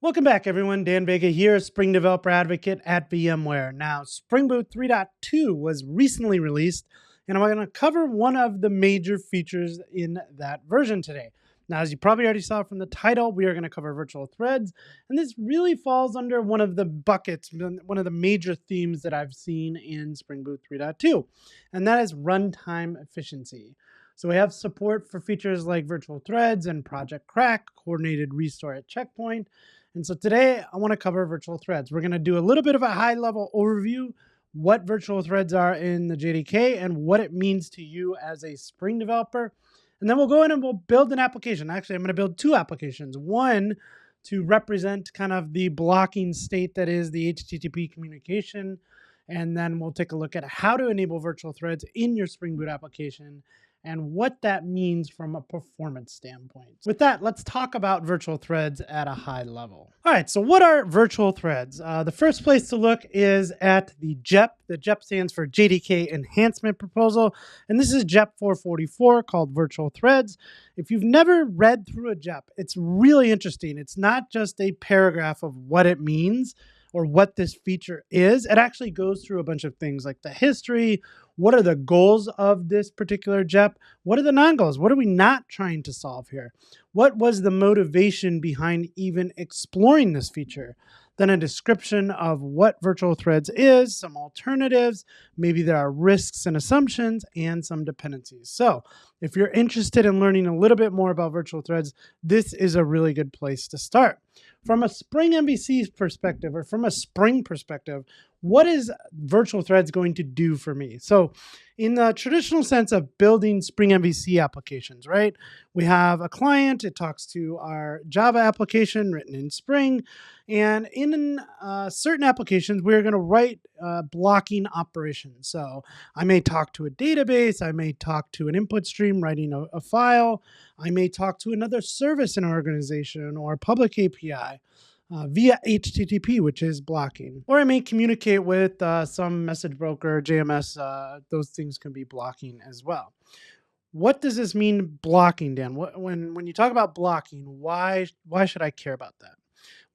Welcome back, everyone. Dan Vega here, Spring Developer Advocate at VMware. Now, Spring Boot 3.2 was recently released, and I'm going to cover one of the major features in that version today. Now, as you probably already saw from the title, we are going to cover virtual threads, and this really falls under one of the buckets, one of the major themes that I've seen in Spring Boot 3.2, and that is runtime efficiency. So we have support for features like virtual threads and Project Crack, coordinated restore at checkpoint. And so today I want to cover virtual threads. We're going to do a little bit of a high-level overview, what virtual threads are in the JDK and what it means to you as a Spring developer. And then we'll go in and we'll build an application. Actually, I'm going to build two applications. One to represent kind of the blocking state that is the HTTP communication. And then we'll take a look at how to enable virtual threads in your Spring Boot application and what that means from a performance standpoint. With that, let's talk about virtual threads at a high level. All right, so what are virtual threads? The first place to look is at the JEP. The JEP stands for JDK Enhancement Proposal, and this is JEP 444 called Virtual Threads. If you've never read through a JEP, it's really interesting. It's not just a paragraph of what it means or what this feature is. It actually goes through a bunch of things like the history. What are the goals of this particular JEP? What are the non-goals? What are we not trying to solve here? What was the motivation behind even exploring this feature? Then a description of what virtual threads is, some alternatives, maybe there are risks and assumptions, and some dependencies. So if you're interested in learning a little bit more about virtual threads, this is a really good place to start. From a Spring MVC perspective, or from a Spring perspective, what is virtual threads going to do for me? So in the traditional sense of building Spring MVC applications, right? We have a client, it talks to our Java application written in Spring, and in certain applications, we're going to write blocking operations. So I may talk to a database, I may talk to an input stream writing a file, I may talk to another service in our organization or a public API. Via HTTP, which is blocking. Or I may communicate with some message broker, JMS, those things can be blocking as well. What does this mean, blocking, Dan? When you talk about blocking, why should I care about that?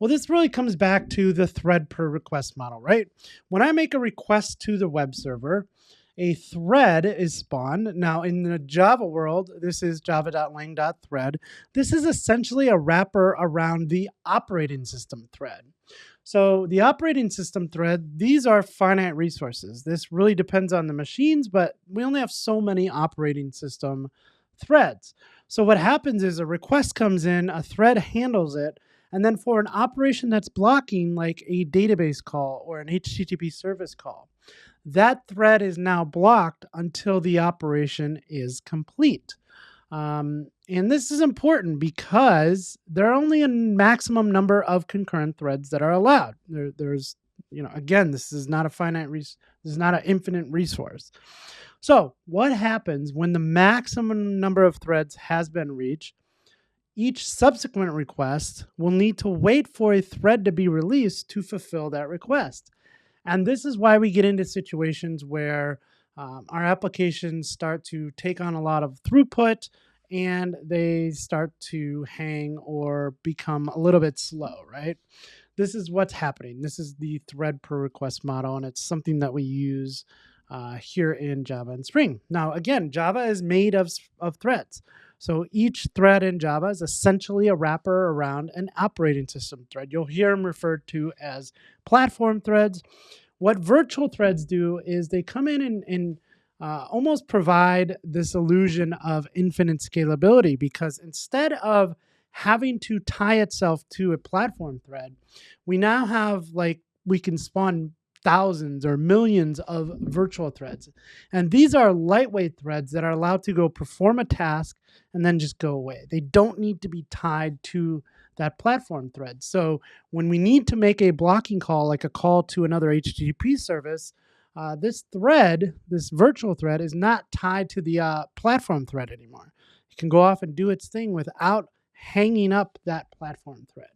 Well, this really comes back to the thread per request model, right? When I make a request to the web server, a thread is spawned. Now, in the Java world, this is java.lang.thread. This is essentially a wrapper around the operating system thread. So the operating system thread, these are finite resources. This really depends on the machines, but we only have so many operating system threads. So what happens is a request comes in, a thread handles it, and then for an operation that's blocking, like a database call or an HTTP service call, that thread is now blocked until the operation is complete. And this is important because there are only a maximum number of concurrent threads that are allowed. There's, again, this is not a this is not an infinite resource. So what happens when the maximum number of threads has been reached? Each subsequent request will need to wait for a thread to be released to fulfill that request. And this is why we get into situations where our applications start to take on a lot of throughput and they start to hang or become a little bit slow, right? This is what's happening. This is the thread per request model, and it's something that we use here in Java and Spring. Now, again, Java is made of threads. So each thread in Java is essentially a wrapper around an operating system thread. You'll hear them referred to as platform threads. What virtual threads do is they come in and almost provide this illusion of infinite scalability, because instead of having to tie itself to a platform thread, we now have, we can spawn thousands or millions of virtual threads. And these are lightweight threads that are allowed to go perform a task and then just go away. They don't need to be tied to that platform thread. So when we need to make a blocking call, like a call to another HTTP service, this thread, this virtual thread, is not tied to the platform thread anymore. It can go off and do its thing without hanging up that platform thread.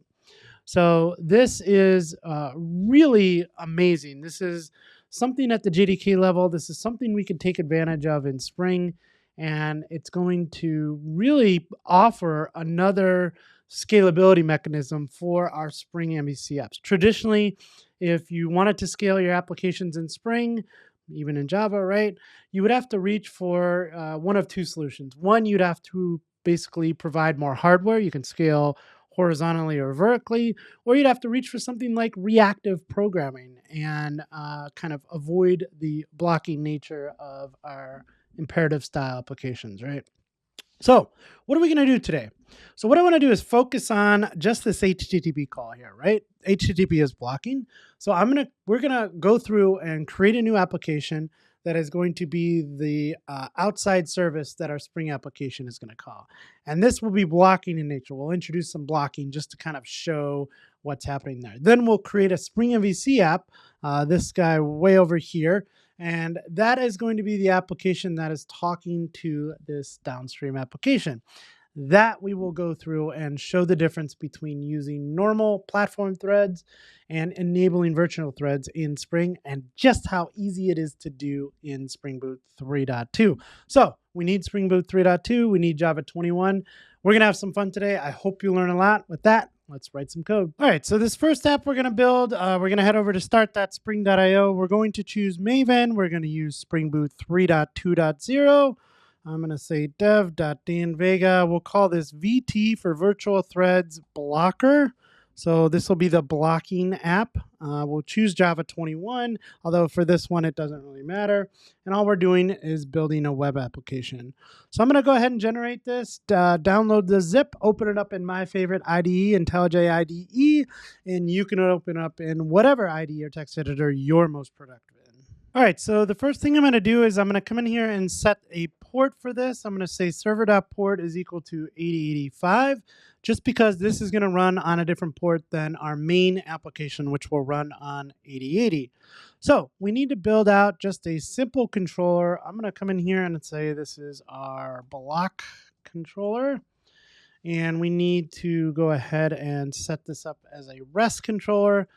So this is really amazing. This is something at the JDK level. This is something we can take advantage of in Spring, and it's going to really offer another scalability mechanism for our Spring MVC apps. Traditionally, if you wanted to scale your applications in Spring, even in Java, right, you would have to reach for one of two solutions. One, you'd have to basically provide more hardware. You can scale horizontally or vertically, or you'd have to reach for something like reactive programming and kind of avoid the blocking nature of our imperative style applications, right? So what are we going to do today? So what I want to do is focus on just this HTTP call here, right? HTTP is blocking. So we're going to go through and create a new application that is going to be the outside service that our Spring application is going to call. And this will be blocking in nature. We'll introduce some blocking just to kind of show what's happening there. Then we'll create a Spring MVC app, this guy way over here. And that is going to be the application that is talking to this downstream application. That we will go through and show the difference between using normal platform threads and enabling virtual threads in Spring, and just how easy it is to do in Spring Boot 3.2. So we need Spring Boot 3.2, we need Java 21. We're going to have some fun today. I hope you learn a lot. With that, let's write some code. All right, so this first app we're going to build, we're going to head over to start.spring.io. We're going to choose Maven. We're going to use Spring Boot 3.2.0. I'm going to say dev.dan-vega. We'll call this VT for Virtual Threads Blocker. So this will be the blocking app. We'll choose Java 21, although for this one, it doesn't really matter. And all we're doing is building a web application. So I'm going to go ahead and generate this, download the zip, open it up in my favorite IDE, IntelliJ IDE, and you can open up in whatever IDE or text editor you're most productive in. All right, so the first thing I'm going to do is I'm going to come in here and set a port for this. I'm going to say server.port is equal to 8085, just because this is going to run on a different port than our main application, which will run on 8080. So we need to build out just a simple controller. I'm going to come in here and say this is our block controller. And we need to go ahead and set this up as a REST controller.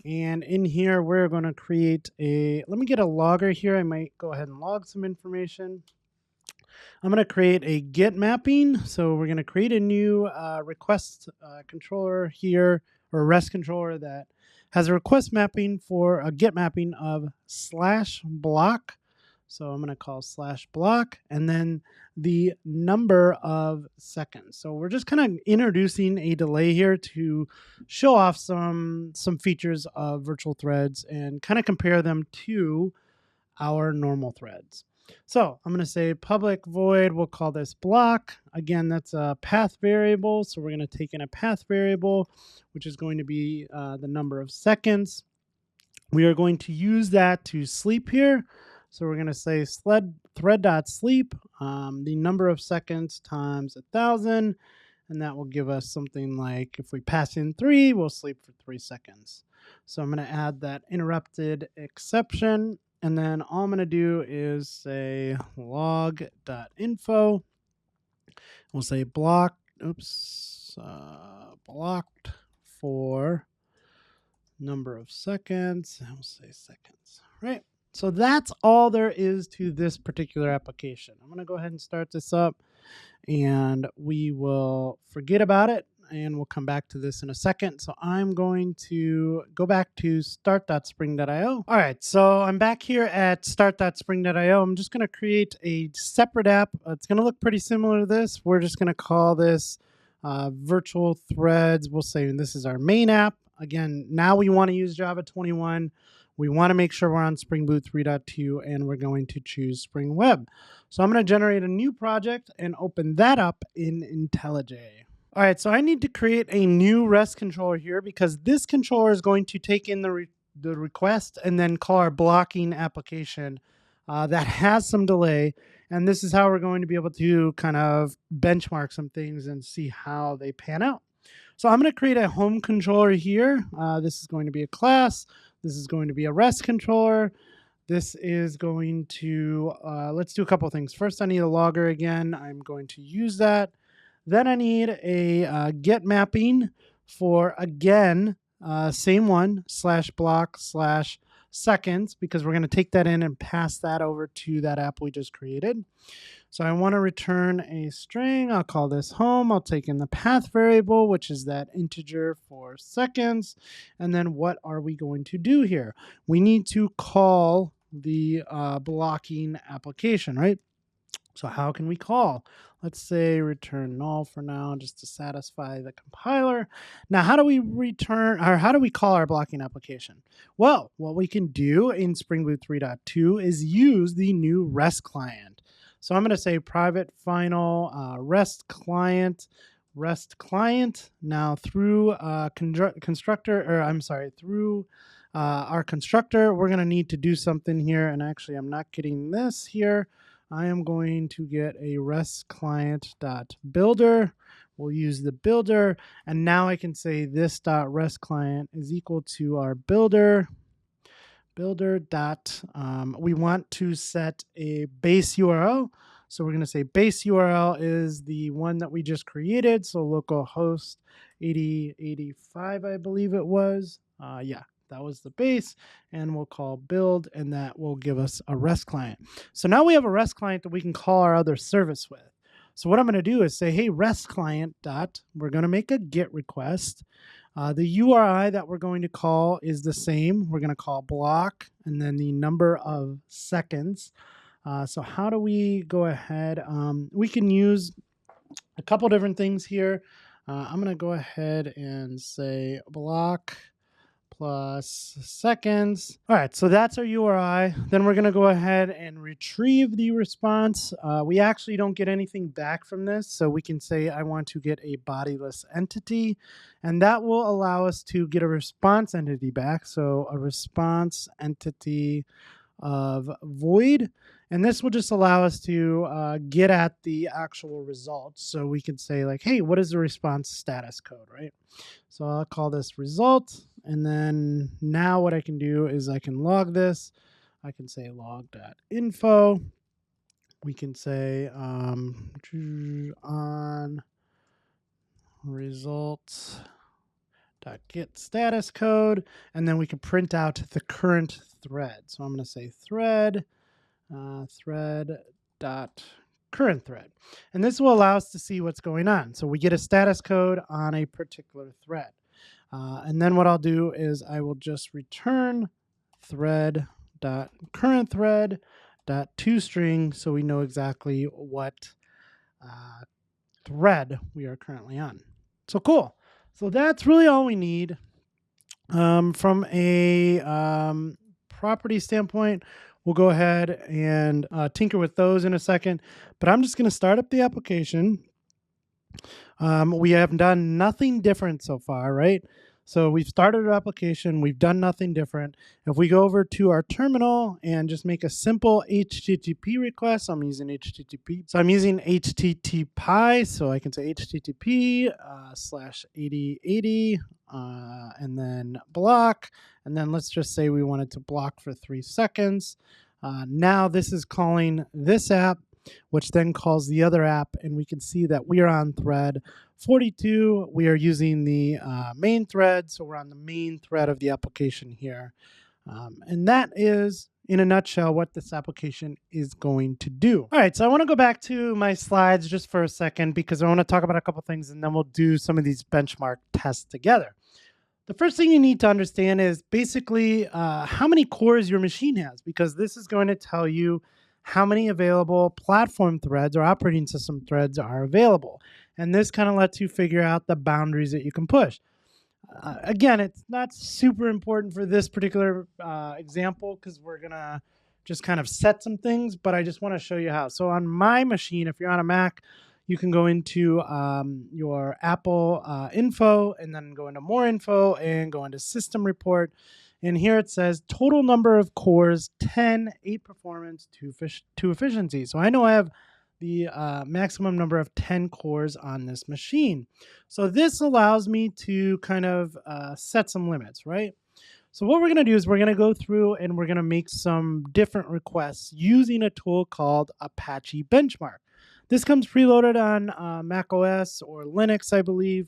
And in here, we're going to create let me get a logger here. I might go ahead and log some information. I'm going to create a get mapping. So we're going to create a new request controller here, or a REST controller that has a request mapping for a get mapping of /block. So I'm going to call /block and then the number of seconds. So we're just kind of introducing a delay here to show off some features of virtual threads and kind of compare them to our normal threads. So I'm going to say public void. We'll call this block. Again, that's a path variable. So we're going to take in a path variable, which is going to be the number of seconds. We are going to use that to sleep here. So we're going to say thread.sleep, the number of seconds times 1,000. And that will give us something like, if we pass in 3, we'll sleep for 3 seconds. So I'm going to add that interrupted exception. And then all I'm going to do is say log.info. We'll say blocked for number of seconds. We'll say seconds, right? So that's all there is to this particular application. I'm going to go ahead and start this up, and we will forget about it, and we'll come back to this in a second. So I'm going to go back to start.spring.io. All right, so I'm back here at start.spring.io. I'm just going to create a separate app. It's going to look pretty similar to this. We're just going to call this virtual threads. We'll say this is our main app. Again, now we want to use Java 21. We want to make sure we're on Spring Boot 3.2, and we're going to choose Spring Web. So I'm going to generate a new project and open that up in IntelliJ. All right, so I need to create a new REST controller here because this controller is going to take in the request and then call our blocking application that has some delay. And this is how we're going to be able to kind of benchmark some things and see how they pan out. So I'm going to create a home controller here. This is going to be a class. This is going to be a REST controller. This is going to, let's do a couple of things. First, I need a logger again. I'm going to use that. Then I need a get mapping for, again, same one, /block/seconds, because we're going to take that in and pass that over to that app we just created. So I want to return a string. I'll call this home. I'll take in the path variable, which is that integer for seconds. And then what are we going to do here? We need to call the blocking application, right? So how can we call? Let's say return null for now, just to satisfy the compiler. Now, how do we return, or how do we call our blocking application? Well, what we can do in Spring Boot 3.2 is use the new REST client. So I'm going to say private final REST client. Now through constructor, or I'm sorry, through our constructor, we're going to need to do something here. And actually, I'm not getting this here. I am going to get a REST client.builder. We'll use the builder. And now I can say this .rest client is equal to our builder. We want to set a base URL. So we're going to say base URL is the one that we just created. So localhost 8085, I believe it was. Yeah. That was the base, and we'll call build, and that will give us a REST client. So now we have a REST client that we can call our other service with. So what I'm going to do is say, hey, REST client dot, we're going to make a GET request. The URI that we're going to call is the same. We're going to call block, and then the number of seconds. So how do we go ahead? We can use a couple different things here. I'm going to go ahead and say block plus seconds. All right, so that's our URI. Then we're going to go ahead and retrieve the response. We actually don't get anything back from this, so we can say I want to get a bodiless entity, and that will allow us to get a response entity back. So a response entity of void, and this will just allow us to get at the actual results. So we can say like, hey, what is the response status code, right? So I'll call this result. And then now what I can do is I can log this. I can say log.info. We can say on results.get status code. And then we can print out the current thread. So I'm going to say thread thread.current thread. And this will allow us to see what's going on. So we get a status code on a particular thread. And then what I'll do is I will just return thread.currentThread.toString so we know exactly what thread we are currently on. So cool. So that's really all we need. From a property standpoint, we'll go ahead and tinker with those in a second. But I'm just going to start up the application. We have done nothing different so far, right? So we've started our application. We've done nothing different. If we go over to our terminal and just make a simple HTTP request, I'm using HTTP. So I'm using HTTP, so I can say HTTP /8080 and then block. And then let's just say we wanted to block for 3 seconds. Now this is calling this app, which then calls the other app, and we can see that we are on thread 42. We are using the main thread, so we're on the main thread of the application here. And that is, in a nutshell, what this application is going to do. All right, so I want to go back to my slides just for a second because I want to talk about a couple things, and then we'll do some of these benchmark tests together. The first thing you need to understand is basically how many cores your machine has, because this is going to tell you how many available platform threads or operating system threads are available. And this kind of lets you figure out the boundaries that you can push. Again, it's not super important for this particular example because we're going to just kind of set some things, but I just want to show you how. So on my machine, if you're on a Mac, you can go into your Apple info and then go into more info and go into system report. And here it says total number of cores, 10, 8 performance, 2 efficiency. So I know I have the maximum number of 10 cores on this machine. So this allows me to kind of set some limits, right? So what we're going to do is we're going to go through and we're going to make some different requests using a tool called Apache Benchmark. This comes preloaded on Mac OS or Linux, I believe.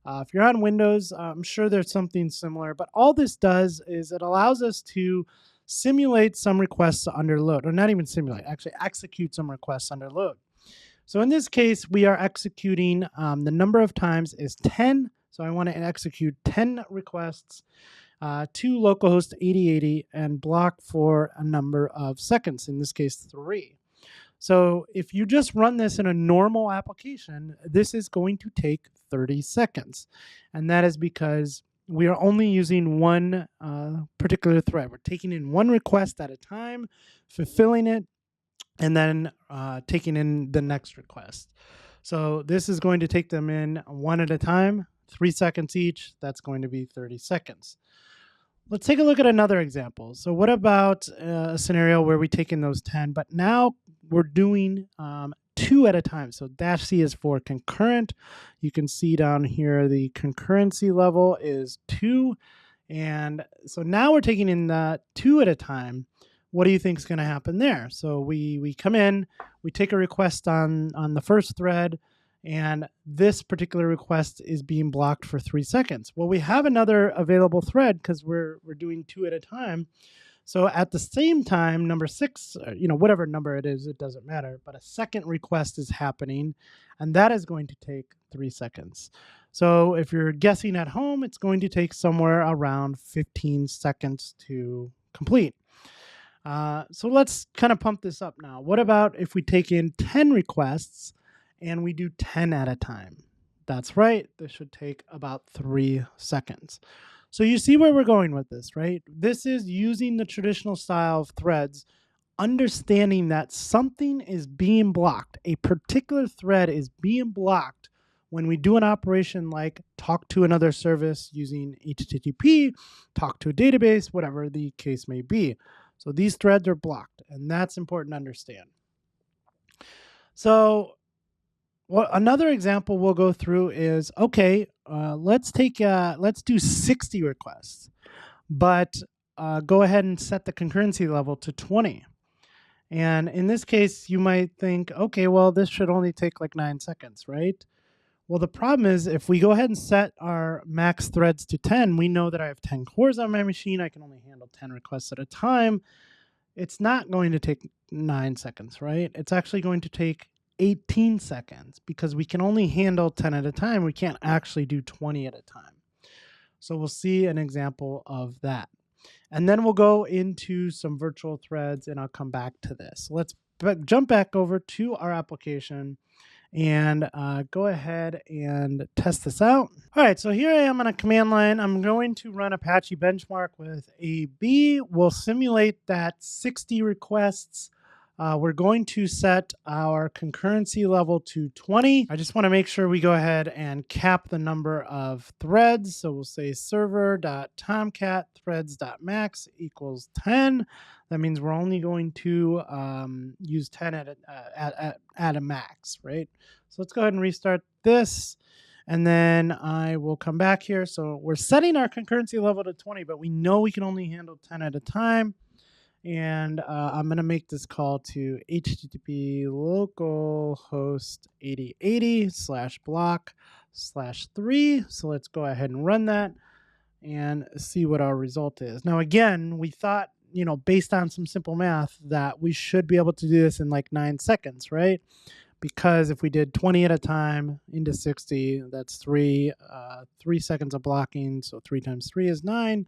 If you're on Windows, I'm sure there's something similar, but all this does is it allows us to simulate some requests under load, or not even simulate, actually execute some requests under load. So in this case, we are executing, the number of times is 10. So I want to execute 10 requests to localhost 8080 and block for a number of seconds, in this case 3. So if you just run this in a normal application, this is going to take 30 seconds. And that is because we are only using one particular thread. We're taking in one request at a time, fulfilling it, and then taking in the next request. So this is going to take them in one at a time, 3 seconds each. That's going to be 30 seconds. Let's take a look at another example. So what about a scenario where we take in those 10, but now we're doing 2 at a time. So -C is for concurrent. You can see down here the concurrency level is 2. And so now we're taking in 2 at a time. What do you think is going to happen there? So we come in, we take a request on the first thread, and this particular request is being blocked for 3 seconds. Well, we have another available thread because we're doing 2 at a time. So at the same time, number 6, whatever number it is, it doesn't matter, but a second request is happening, and that is going to take 3 seconds. So if you're guessing at home, it's going to take somewhere around 15 seconds to complete. So let's kind of pump this up now. What about if we take in 10 requests and we do 10 at a time? That's right. This should take about 3 seconds. So you see where we're going with this, right? This is using the traditional style of threads, understanding that something is being blocked. A particular thread is being blocked when we do an operation like talk to another service using HTTP, talk to a database, whatever the case may be. So these threads are blocked, and that's important to understand. So another example we'll go through is, okay, let's do 60 requests, but go ahead and set the concurrency level to 20. And in this case, you might think, okay, well, this should only take like 9 seconds, right? Well, the problem is if we go ahead and set our max threads to 10, we know that I have 10 cores on my machine. I can only handle 10 requests at a time. It's not going to take 9 seconds, right? It's actually going to take 18 seconds because we can only handle 10 at a time. We can't actually do 20 at a time. So we'll see an example of that. And then we'll go into some virtual threads, and I'll come back to this. Let's jump back over to our application and go ahead and test this out. All right, so here I am on a command line. I'm going to run Apache benchmark with AB. We'll simulate that 60 requests. We're going to set our concurrency level to 20. I just want to make sure we go ahead and cap the number of threads. So we'll say server.tomcat threads.max equals 10. That means we're only going to use 10 at a max, right? So let's go ahead and restart this. And then I will come back here. So we're setting our concurrency level to 20, but we know we can only handle 10 at a time. And I'm going to make this call to HTTP localhost 8080/block/3. So let's go ahead and run that and see what our result is. Now, again, we thought, based on some simple math, that we should be able to do this in like 9 seconds, right? Because if we did 20 at a time into 60, that's 3 seconds of blocking. So 3 times 3 is 9.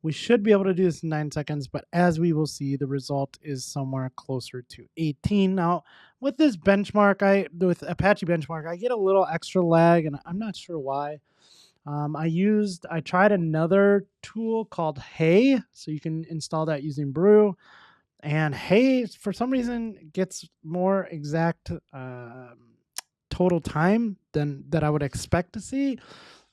We should be able to do this in 9 seconds, but as we will see, the result is somewhere closer to 18. Now, with this benchmark, with Apache benchmark, I get a little extra lag, and I'm not sure why. I tried another tool called Hey, so you can install that using Brew. And Hey, for some reason, gets more exact total time than that I would expect to see.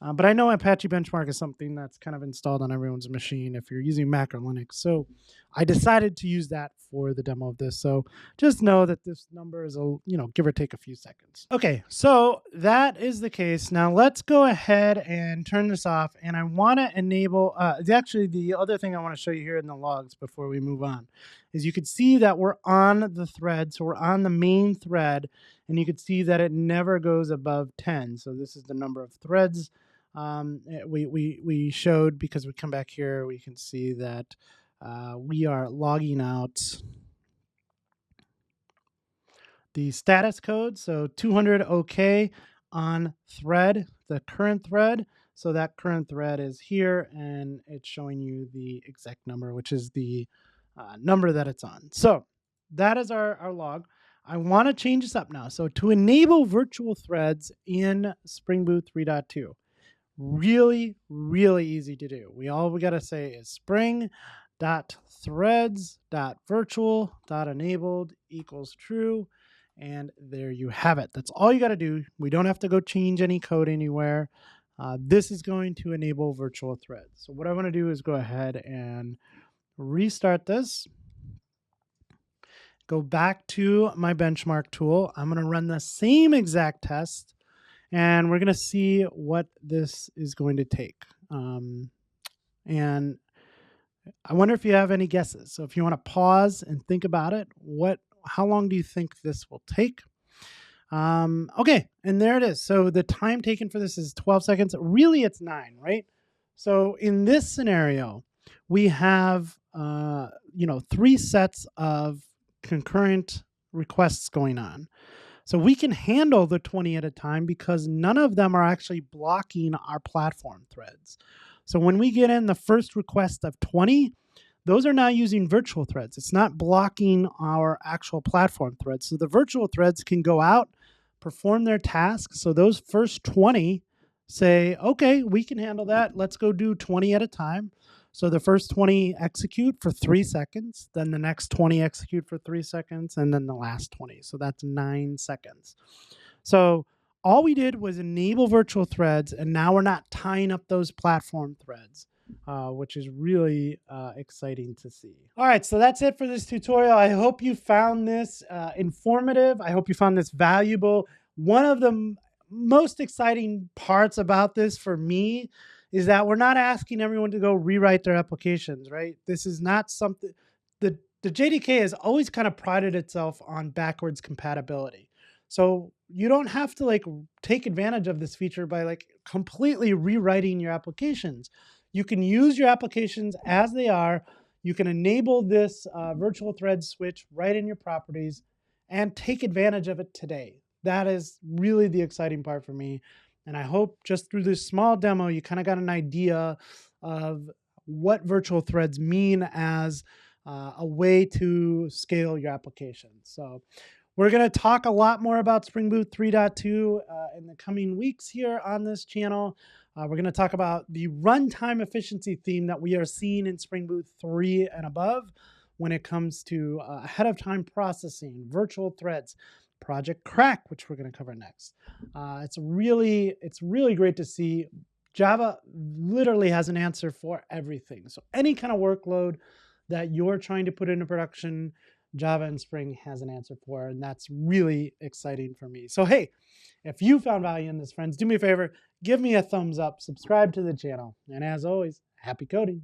But I know Apache benchmark is something that's kind of installed on everyone's machine if you're using Mac or Linux. So I decided to use that for the demo of this. So just know that this number is, give or take a few seconds. Okay, so that is the case. Now let's go ahead and turn this off. And I want to enable, actually the other thing I want to show you here in the logs before we move on is you could see that we're on the thread. So we're on the main thread, and you could see that it never goes above 10. So this is the number of threads we showed. Because we come back here, we can see that we are logging out the status code. So 200 OK on thread, the current thread. So that current thread is here, and it's showing you the exact number, which is the number that it's on. So that is our log. I want to change this up now. So to enable virtual threads in Spring Boot 3.2, really, really easy to do. All we got to say is spring.threads.virtual.enabled equals true. And there you have it. That's all you got to do. We don't have to go change any code anywhere. This is going to enable virtual threads. So what I want to do is go ahead and restart this. Go back to my benchmark tool. I'm going to run the same exact test, and we're going to see what this is going to take. And I wonder if you have any guesses. So if you want to pause and think about it, how long do you think this will take? Okay, and there it is. So the time taken for this is 12 seconds. Really, it's 9, right? So in this scenario, we have 3 sets of concurrent requests going on. So we can handle the 20 at a time because none of them are actually blocking our platform threads. So when we get in the first request of 20, those are now using virtual threads. It's not blocking our actual platform threads. So the virtual threads can go out, perform their task. So those first 20 say, okay, we can handle that. Let's go do 20 at a time. So the first 20 execute for 3 seconds, then the next 20 execute for 3 seconds, and then the last 20. So that's 9 seconds. So all we did was enable virtual threads, and now we're not tying up those platform threads, which is really exciting to see. All right, so that's it for this tutorial. I hope you found this informative. I hope you found this valuable. One of the most exciting parts about this for me is that we're not asking everyone to go rewrite their applications, right? This is not something, the JDK has always kind of prided itself on backwards compatibility. So you don't have to take advantage of this feature by completely rewriting your applications. You can use your applications as they are. You can enable this virtual thread switch right in your properties and take advantage of it today. That is really the exciting part for me. And I hope just through this small demo, you kind of got an idea of what virtual threads mean as a way to scale your application. So we're going to talk a lot more about Spring Boot 3.2 in the coming weeks here on this channel. We're going to talk about the runtime efficiency theme that we are seeing in Spring Boot 3 and above when it comes to ahead of time processing, virtual threads, Project Crack, which we're going to cover next. It's really great to see. Java literally has an answer for everything. So any kind of workload that you're trying to put into production, Java and Spring has an answer for, and that's really exciting for me. So hey, if you found value in this, friends, do me a favor, give me a thumbs up, subscribe to the channel, and as always, happy coding.